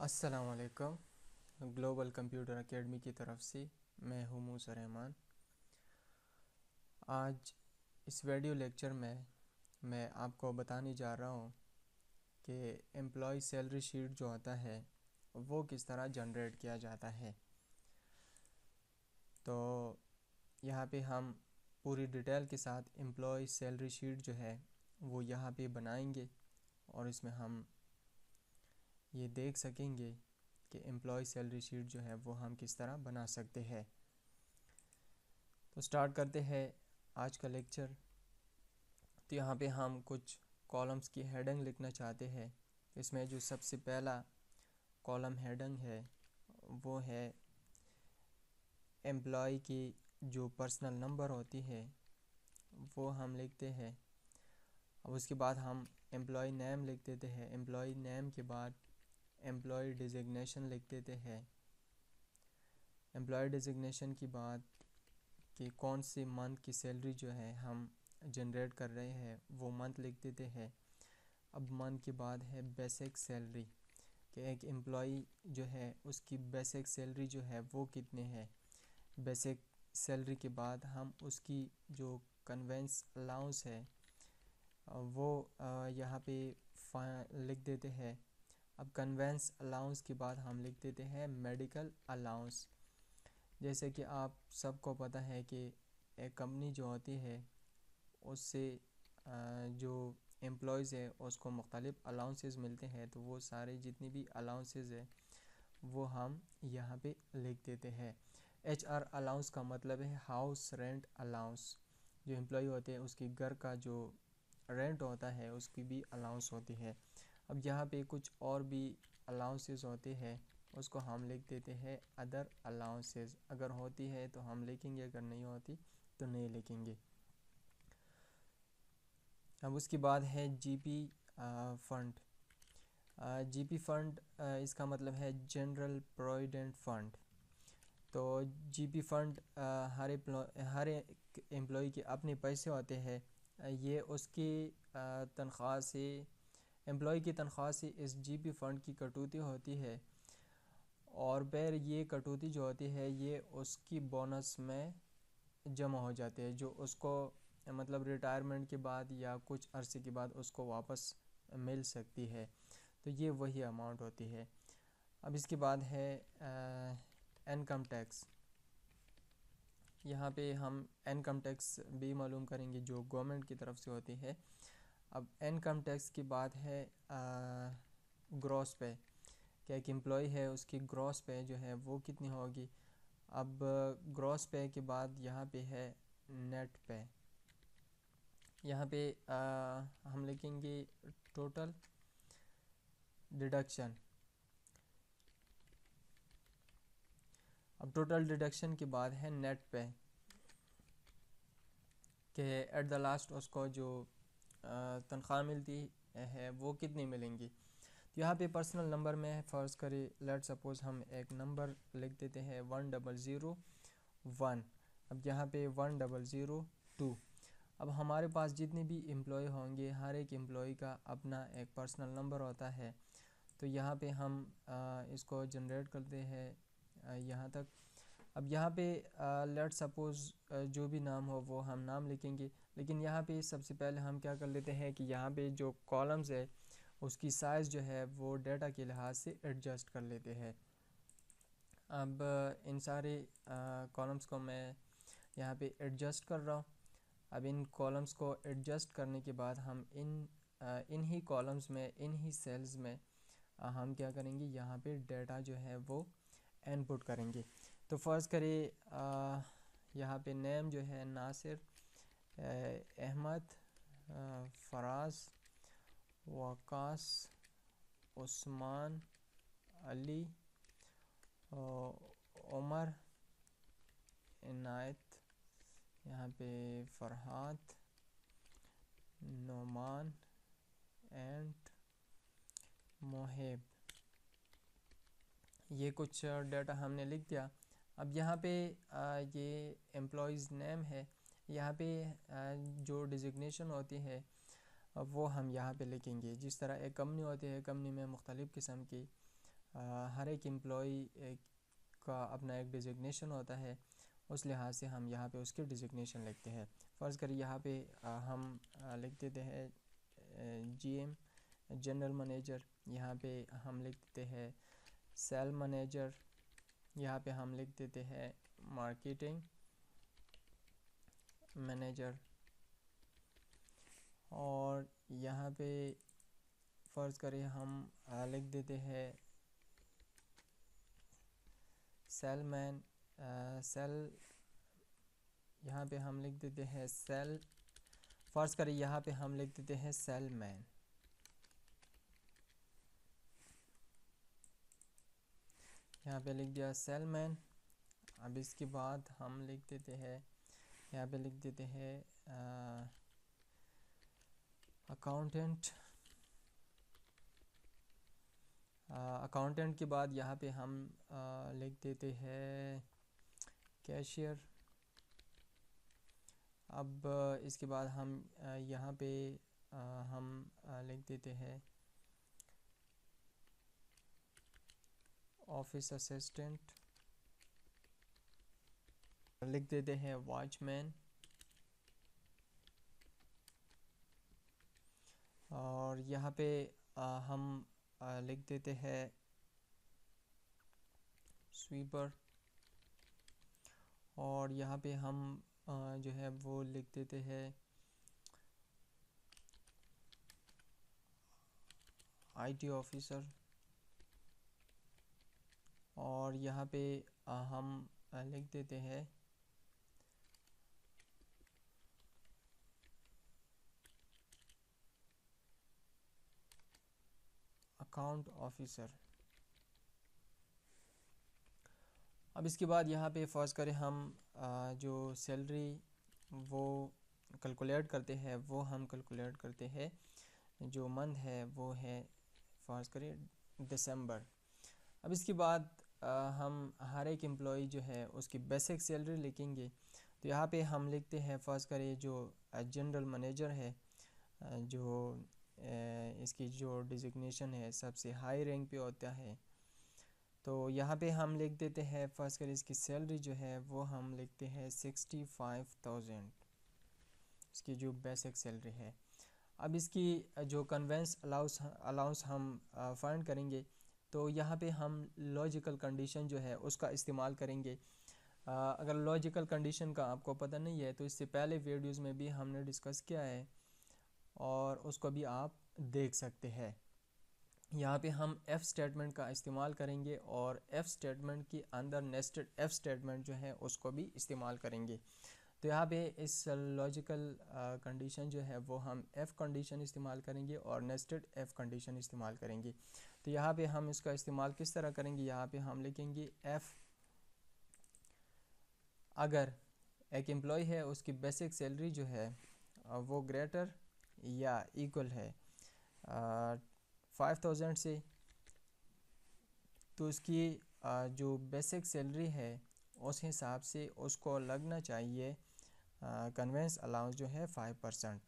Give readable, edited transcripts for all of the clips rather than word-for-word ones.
अस्सलाम वालेकुम। Global computer academy की तरफ से मैं हूँ मूसा रहमान। आज इस वीडियो लेक्चर में मैं आपको बताने जा रहा हूँ कि एम्प्लॉय सैलरी शीट जो होता है वो किस तरह जनरेट किया जाता है। तो यहाँ पे हम पूरी डिटेल के साथ एम्प्लॉय सैलरी शीट जो है वो यहाँ पे बनाएंगे और इसमें हम ये देख सकेंगे कि एम्प्लॉय सैलरी शीट जो है वो हम किस तरह बना सकते हैं। तो स्टार्ट करते हैं आज का लेक्चर। तो यहाँ पे हम कुछ कॉलम्स की हेडिंग लिखना चाहते हैं। इसमें जो सबसे पहला कॉलम हेडिंग है वो है एम्प्लॉय की जो पर्सनल नंबर होती है वो हम लिखते हैं। अब उसके बाद हम एम्प्लॉय नेम लिख देते हैं। एम्प्लॉय नेम के बाद एम्प्लॉय डिजिग्नेशन लिख देते हैं। एम्प्लॉय डिजिग्नेशन की बात कि कौन से मंथ की सैलरी जो है हम जनरेट कर रहे हैं वो मंथ लिख देते हैं। अब मंथ के बाद है बेसिक सैलरी कि एक एम्प्लॉई जो है उसकी बेसिक सैलरी जो है वो कितने है। बेसिक सैलरी के बाद हम उसकी जो कन्वेंस अलाउंस है वो यहाँ पे लिख देते हैं। अब कन्वेंस अलाउंस के बाद हम लिख देते हैं मेडिकल अलाउंस। जैसे कि आप सबको पता है कि एक कंपनी जो होती है उससे जो एम्प्लॉयज़ है उसको मुख्तलिफ अलाउंसेस मिलते हैं, तो वो सारे जितनी भी अलाउंसेस है वो हम यहाँ पे लिख देते हैं। HR अलाउंस का मतलब है हाउस रेंट अलाउंस। जो एम्प्लॉय होते हैं उसकी घर का जो रेंट होता है उसकी भी अलाउंस होती है। अब यहाँ पे कुछ और भी अलाउंसेस होते हैं उसको हम लिख देते हैं अदर अलाउंसेस। अगर होती है तो हम लिखेंगे, अगर नहीं होती तो नहीं लिखेंगे। अब उसके बाद है जीपी फंड। जीपी फंड इसका मतलब है जनरल प्रोविडेंट फंड। तो जीपी फंड हर एक एम्प्लॉय के अपने पैसे होते हैं। ये उसकी तनख्वाह से, एम्प्लॉय की तनख्वाह से इस जीपी फंड की कटौती होती है और फिर ये कटौती जो होती है ये उसकी बोनस में जमा हो जाते हैं, जो उसको मतलब रिटायरमेंट के बाद या कुछ अरसे के बाद उसको वापस मिल सकती है। तो ये वही अमाउंट होती है। अब इसके बाद है इनकम टैक्स। यहाँ पे हम इनकम टैक्स भी मालूम करेंगे जो गवर्नमेंट की तरफ से होती है। अब इनकम टैक्स की बात है ग्रॉस पे, क्या एक एम्प्लॉय है उसकी ग्रॉस पे जो है वो कितनी होगी। अब ग्रॉस पे के बाद यहाँ पे है नेट पे। यहाँ पे हम लिखेंगे टोटल डिडक्शन। अब टोटल डिडक्शन के बाद है नेट पे कि एट द लास्ट उसको जो तनख्वाह मिलती है वो कितनी मिलेंगी। तो यहाँ पे पर्सनल नंबर में फ़र्ज़ करें, लेट सपोज़ हम एक नंबर लिख देते हैं 1001। अब यहाँ पे 1002। अब हमारे पास जितने भी एम्प्लॉय होंगे हर एक एम्प्लॉय का अपना एक पर्सनल नंबर होता है। तो यहाँ पे हम इसको जनरेट करते हैं यहाँ तक। अब यहाँ पे लेट सपोज़ जो भी नाम हो वो हम नाम लिखेंगे, लेकिन यहाँ पे सबसे पहले हम क्या कर लेते हैं कि यहाँ पे जो कॉलम्स है उसकी साइज़ जो है वो डेटा के लिहाज से एडजस्ट कर लेते हैं। अब इन सारे कॉलम्स को मैं यहाँ पे एडजस्ट कर रहा हूँ। अब इन कॉलम्स को एडजस्ट करने के बाद हम इन ही कॉलम्स में, इन ही सेल्स में हम क्या करेंगे, यहाँ पे डेटा जो है वो इनपुट करेंगे। तो फ़र्ज़ करें यहाँ पे नेम जो है नासिर, अहमद, फराज, वकास, उस्मान, अली, उमर, इनायत, यहाँ पे फरहाद, नोमान एंड मोहेब। ये कुछ डाटा हमने लिख दिया। अब यहाँ पे ये एम्प्लॉयज़ नेम है। यहाँ पे जो डिजिग्नेशन होती है वो हम यहाँ पे लिखेंगे। जिस तरह एक कंपनी होती है, कंपनी में मुख्तलिफ़ किस्म की हर एक एम्प्लॉई का अपना एक डिजिग्नेशन होता है, उस लिहाज से हम यहाँ पे उसके डिजिग्नेशन लिखते हैं। फ़र्ज़ करिए यहाँ पे हम लिख देते हैं GM जनरल मैनेजर, यहाँ पे हम लिख देते हैं सेल मैनेजर, यहाँ पे हम लिख देते हैं मार्केटिंग मैनेजर, और यहाँ पे फ़र्ज़ करें हम लिख देते हैं सेलमैन, सेल, यहाँ पे हम लिख देते हैं सेल, फ़र्ज़ करें यहाँ पे हम लिख देते हैं सेलमैन। यहाँ पे लिख दिया सेलमैन। अब इसके बाद हम लिख देते हैं, यहाँ पे लिख देते हैं अकाउंटेंट। अकाउंटेंट के बाद यहाँ पे हम लिख देते हैं कैशियर। अब इसके बाद हम यहाँ पे हम लिख देते हैं ऑफिस असिस्टेंट, लिख देते हैं वॉचमैन, और यहाँ पे हम लिख देते हैं स्वीपर, और यहाँ पे हम जो है वो लिख देते हैं IT ऑफिसर, और यहाँ पे हम लिख देते हैं अकाउंट ऑफिसर। अब इसके बाद यहाँ पे फ़र्ज़ करें हम जो सैलरी वो कैलकुलेट करते हैं, वो हम कैलकुलेट करते हैं, जो मंथ है वो है फ़र्ज़ करें दिसंबर। अब इसके बाद हम हर एक एम्प्लॉई जो है उसकी बेसिक सैलरी लिखेंगे। तो यहाँ पे हम लिखते हैं फ़र्ज़ करें जो जनरल मैनेजर है, जो इसकी जो डिजिग्नेशन है सबसे हाई रैंक पे होता है, तो यहाँ पे हम लिख देते हैं फ़र्ज़ करें इसकी सैलरी जो है वो हम लिखते हैं 65,000, इसकी जो बेसिक सैलरी है। अब इसकी जो कन्वेंस अलाउंस हम फाइंड करेंगे, तो यहाँ पे हम लॉजिकल कंडीशन जो है उसका इस्तेमाल करेंगे। अगर लॉजिकल कंडीशन का आपको पता नहीं है तो इससे पहले वीडियोज़ में भी हमने डिस्कस किया है और उसको भी आप देख सकते हैं। यहाँ पे हम एफ़ स्टेटमेंट का इस्तेमाल करेंगे और एफ़ स्टेटमेंट के अंदर नेस्टेड एफ़ स्टेटमेंट जो है उसको भी इस्तेमाल करेंगे। तो यहाँ पे इस लॉजिकल कंडीशन जो है वो हम एफ़ कंडीशन इस्तेमाल करेंगे और नेस्टेड एफ़ कंडीशन इस्तेमाल करेंगे। तो यहाँ पे हम इसका इस्तेमाल किस तरह करेंगे, यहाँ पे हम लिखेंगे एफ़ अगर एक एम्प्लॉय है उसकी बेसिक सैलरी जो है वो ग्रेटर या इक्वल है 5,000 से, तो उसकी जो बेसिक सैलरी है उस हिसाब से उसको लगना चाहिए कन्वेंस अलाउंस जो है 5%।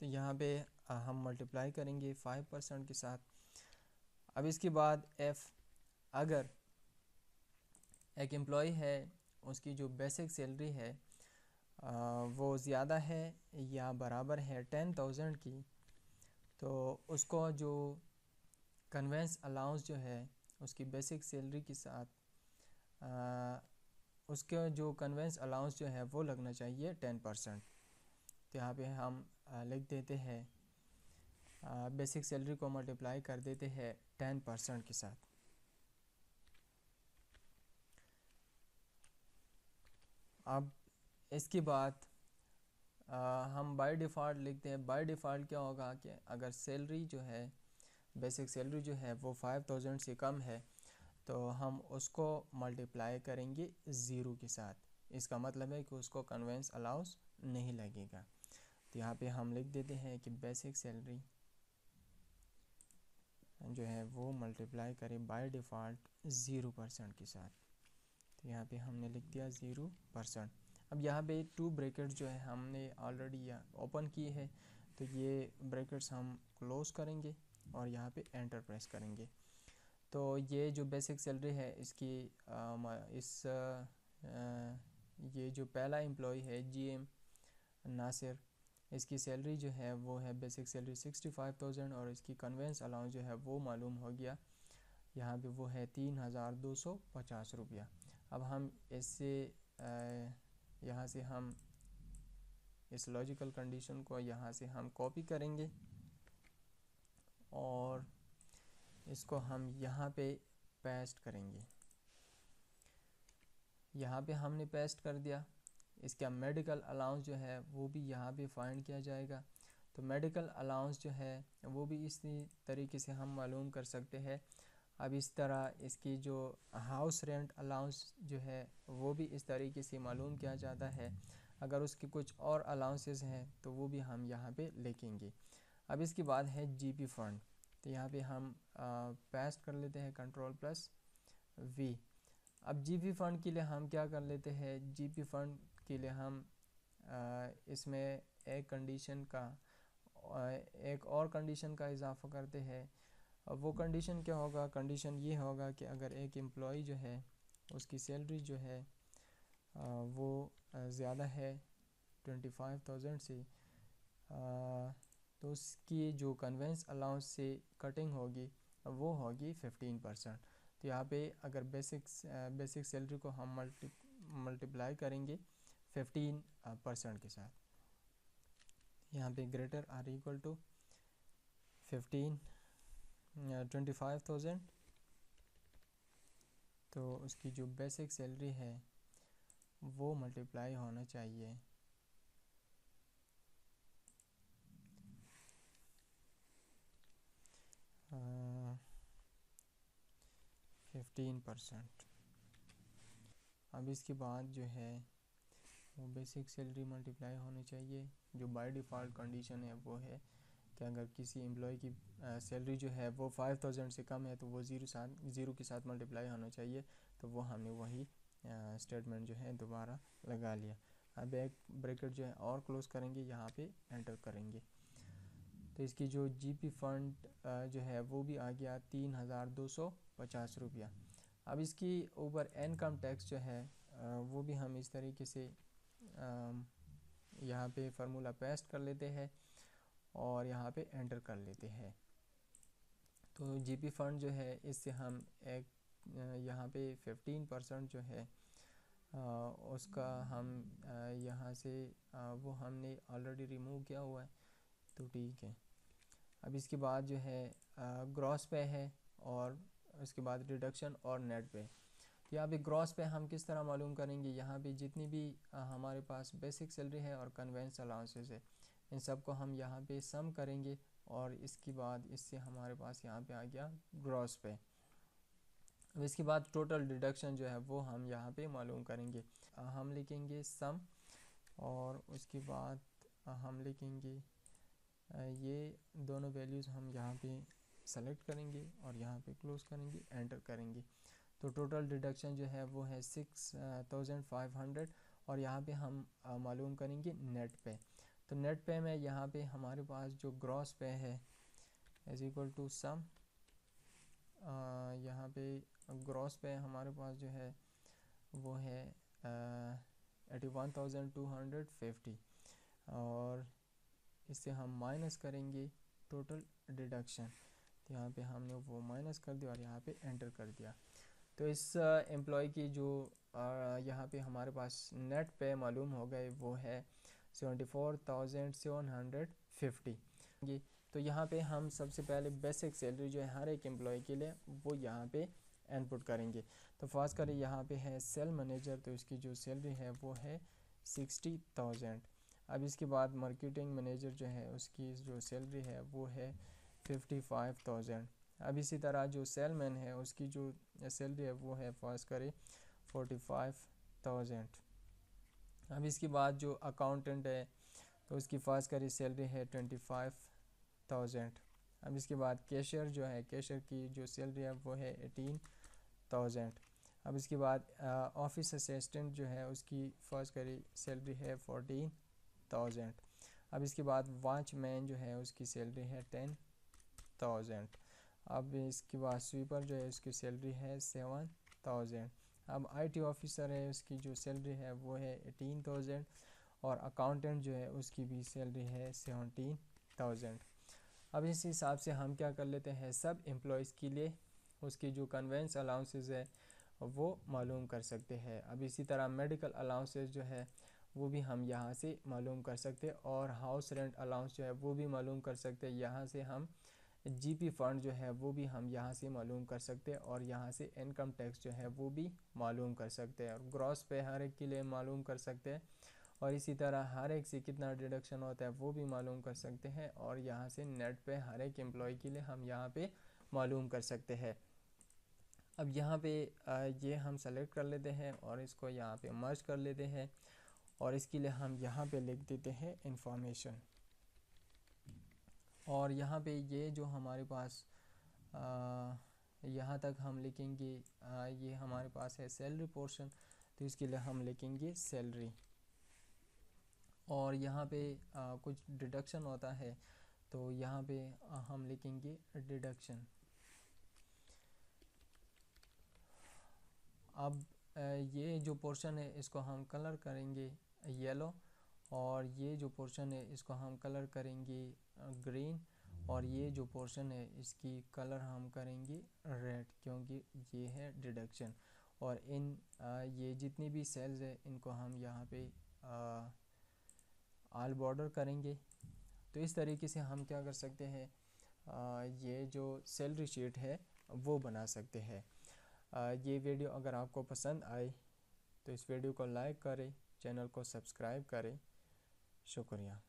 तो यहाँ पे हम मल्टीप्लाई करेंगे 5% के साथ। अब इसके बाद एफ़ अगर एक एम्प्लॉय है उसकी जो बेसिक सैलरी है वो ज़्यादा है या बराबर है 10,000 की, तो उसको जो कन्वेंस अलाउंस जो है उसकी बेसिक सैलरी के साथ उसके जो कन्वेंस अलाउंस जो है वो लगना चाहिए 10%। तो यहाँ पे हम लिख देते हैं बेसिक सैलरी को मल्टीप्लाई कर देते हैं 10% के साथ। अब इसके बाद हम बाय डिफ़ॉल्ट लिखते हैं, बाय डिफ़ॉल्ट क्या होगा कि अगर सैलरी जो है बेसिक सैलरी जो है वो 5,000 से कम है तो हम उसको मल्टीप्लाई करेंगे 0 के साथ। इसका मतलब है कि उसको कन्वेंस अलाउंस नहीं लगेगा। तो यहाँ पे हम लिख देते हैं कि बेसिक सैलरी जो है वो मल्टीप्लाई करें बाय डिफ़ॉल्ट 0% के साथ। तो यहाँ पे हमने लिख दिया 0%। अब यहाँ पे 2 ब्रैकेट्स जो है हमने ऑलरेडी ओपन किए हैं, तो ये ब्रैकेट्स हम क्लोज़ करेंगे और यहाँ पे एंटर प्रेस करेंगे। तो ये जो बेसिक सैलरी है इसकी ये जो पहला एम्प्लॉय है GM नासिर, इसकी सैलरी जो है वो है बेसिक सैलरी 65,000 और इसकी कन्वेंस अलाउंस जो है वो मालूम हो गया, यहाँ पे वो है 3,250 रुपया। अब हम इससे यहाँ से हम इस लॉजिकल कंडीशन को यहाँ से हम कॉपी करेंगे और इसको हम यहाँ पे पेस्ट करेंगे। यहाँ पे हमने पेस्ट कर दिया। इसका मेडिकल अलाउंस जो है वो भी यहाँ पे फाइंड किया जाएगा। तो मेडिकल अलाउंस जो है वो भी इसी तरीके से हम मालूम कर सकते हैं। अब इस तरह इसकी जो हाउस रेंट अलाउंस जो है वो भी इस तरीके से मालूम किया जाता है। अगर उसके कुछ और अलाउंसेस हैं तो वो भी हम यहाँ पे लिखेंगे। अब इसके बाद है GP फ़ंड। तो यहाँ पे हम पेस्ट कर लेते हैं Ctrl+V। अब GP फ़ंड के लिए हम क्या कर लेते हैं, GP फ़ंड के लिए हम इसमें एक और कंडीशन का इजाफा करते हैं। अब वो कंडीशन क्या होगा, कंडीशन ये होगा कि अगर एक एम्प्लॉई जो है उसकी सैलरी जो है वो ज़्यादा है 25,000 से, तो उसकी जो कन्वेंस अलाउंस से कटिंग होगी वो होगी 15%। तो यहाँ पे अगर बेसिक सैलरी को हम मल्टीप्लाई करेंगे 15% के साथ, यहाँ पे ग्रेटर आर इक्वल टू 25,000, तो उसकी जो बेसिक सैलरी है वो मल्टीप्लाई होना चाहिए 15%। अब इसके बाद जो है वो बेसिक सैलरी मल्टीप्लाई होनी चाहिए। जो बाय डिफ़ॉल्ट कंडीशन है वो है कि अगर किसी एम्प्लॉय की सैलरी जो है वो 5,000 से कम है तो वो ज़ीरो के साथ मल्टीप्लाई होना चाहिए। तो वो हमने वही स्टेटमेंट जो है दोबारा लगा लिया। अब एक ब्रैकेट जो है और क्लोज़ करेंगे, यहाँ पे एंटर करेंगे। तो इसकी जो GP फ़ंड जो है वो भी आ गया 3,250 रुपया। अब इसकी ऊपर इनकम टैक्स जो है वो भी हम इस तरीके से यहाँ पे फार्मूला पेस्ट कर लेते हैं और यहाँ पे एंटर कर लेते हैं। तो GP फ़ंड जो है इससे हम एक यहाँ पे 15% जो है उसका हम यहाँ से वो हमने ऑलरेडी रिमूव किया हुआ है, तो ठीक है। अब इसके बाद जो है ग्रॉस पे है और उसके बाद रिडक्शन और नेट पे। तो यहाँ पे ग्रॉस पे हम किस तरह मालूम करेंगे, यहाँ पे जितनी भी हमारे पास बेसिक सैलरी है और कन्वेंस अलाउंसेस है इन सब को हम यहाँ पे सम करेंगे और इसके बाद इससे हमारे पास यहाँ पे आ गया ग्रॉस पे। अब इसके बाद टोटल डिडक्शन जो है वो हम यहाँ पे मालूम करेंगे। हम लिखेंगे सम और उसके बाद हम लिखेंगे ये दोनों वैल्यूज़ हम यहाँ पे सेलेक्ट करेंगे और यहाँ पे क्लोज करेंगे, एंटर करेंगे। तो टोटल डिडक्शन जो है वो है 6,500 और यहाँ पे हम मालूम करेंगे नेट पे। तो नेट पे में यहाँ पे हमारे पास जो ग्रॉस पे है इज इक्वल टू सम, यहाँ पे ग्रॉस पे हमारे पास जो है वो है 81,250 और इससे हम माइनस करेंगे टोटल डिडक्शन। तो यहाँ पे हमने वो माइनस कर दिया और यहाँ पे एंटर कर दिया। तो इस एम्प्लॉय की जो यहाँ पे हमारे पास नेट पे मालूम हो गए वो है 74,750। तो यहाँ पे हम सबसे पहले बेसिक सैलरी जो है हर एक एम्प्लॉय के लिए वो यहाँ पे इनपुट करेंगे। तो फर्स्ट करें यहाँ पे है सेल मैनेजर, तो इसकी जो सैलरी है वो है 60,000। अब इसके बाद मार्केटिंग मैनेजर जो है उसकी जो सैलरी है वो है 55,000। अब इसी तरह जो सेलमैन है उसकी जो सैलरी है वो है फर्स्ट करें 45,000। अब इसके बाद जो अकाउंटेंट है तो उसकी फर्स्ट करें सैलरी है 25,000। अब इसके बाद कैशियर जो है, कैशियर की जो सैलरी है वो है 18,000। अब इसके बाद ऑफिस असिस्टेंट जो है उसकी फर्स्ट करी सैलरी है 14,000। अब इसके बाद वॉचमैन जो है उसकी सैलरी है 10,000। 7,000। अब इसके बाद स्वीपर जो है उसकी सैलरी है 7,000। अब IT ऑफिसर है उसकी जो सैलरी है वो है 18,000 और अकाउंटेंट जो है उसकी भी सैलरी है 17,000। अब इस हिसाब से हम क्या कर लेते हैं, सब एम्प्लॉयज़ के लिए उसकी जो कन्वेंस अलाउंसेस है वो मालूम कर सकते हैं। अब इसी तरह मेडिकल अलाउंसेस जो है वो भी हम यहाँ से मालूम कर सकते हैं और हाउस रेंट अलाउंस जो है वो भी मालूम कर सकते हैं। यहाँ से हम GP फंड जो है वो भी हम यहाँ से मालूम कर सकते हैं और यहाँ से इनकम टैक्स जो है वो भी मालूम कर सकते हैं और ग्रॉस पे हर एक के लिए मालूम कर सकते हैं और इसी तरह हर एक से कितना डिडक्शन होता है वो भी मालूम कर सकते हैं और यहाँ से नेट पे हर एक एम्प्लॉय के लिए हम यहाँ पे मालूम कर सकते हैं। अब यहाँ पे ये हम सेलेक्ट कर लेते हैं और इसको यहाँ पे मर्ज कर लेते हैं और इसके लिए हम यहाँ पे लिख देते हैं इंफॉर्मेशन और यहाँ पे ये जो हमारे पास यहाँ तक हम लिखेंगे ये हमारे पास है सैलरी पोर्शन, तो इसके लिए हम लिखेंगे सैलरी और यहाँ पे कुछ डिडक्शन होता है तो यहाँ पे हम लिखेंगे डिडक्शन। अब ये जो पोर्शन है इसको हम कलर करेंगे येलो और ये जो पोर्शन है इसको हम कलर करेंगे ग्रीन और ये जो पोर्शन है इसकी कलर हम करेंगे रेड क्योंकि ये है डिडक्शन। और ये जितनी भी सेल्स है इनको हम यहाँ पे ऑल बॉर्डर करेंगे। तो इस तरीके से हम क्या कर सकते हैं, ये जो सैलरी शीट है वो बना सकते हैं। ये वीडियो अगर आपको पसंद आए तो इस वीडियो को लाइक करें, चैनल को सब्सक्राइब करें। शुक्रिया।